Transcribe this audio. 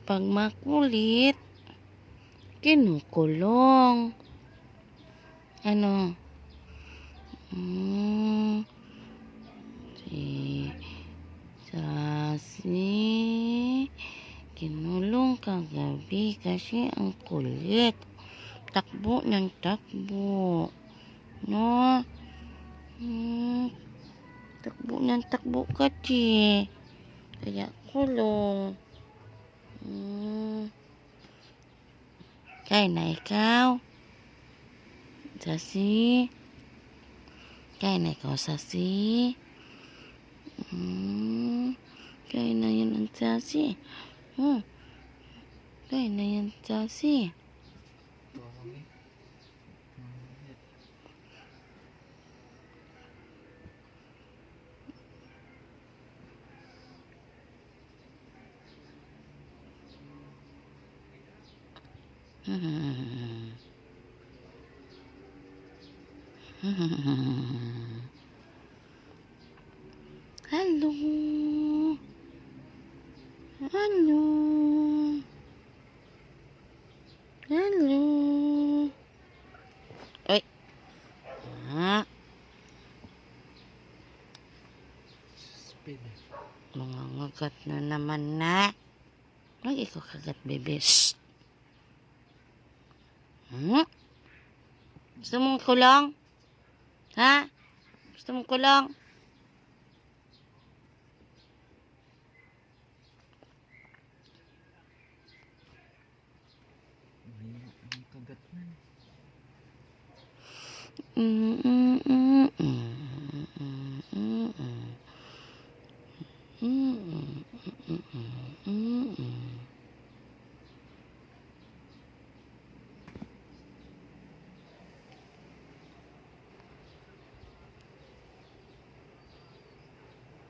Pag makulit, kinukulong. Ano? Si Sassy kinulong kagabi kasi ang kulit. Takbo ng takbo. No? Takbo ng takbo kasi. Kaya kulong. Kaya na ikaw? Sassy? Kaya na ikaw, Sassy? Kaya na yan ang Sassy. Kaya na yan, Sassy. Hello. Hello. Hello. Ay. Speed. Mga ngagat na naman na. Lagi ko kagat, bebe. Shh. Gusto mong kulong? Ha? Gusto mong kulong? Ang kagat na.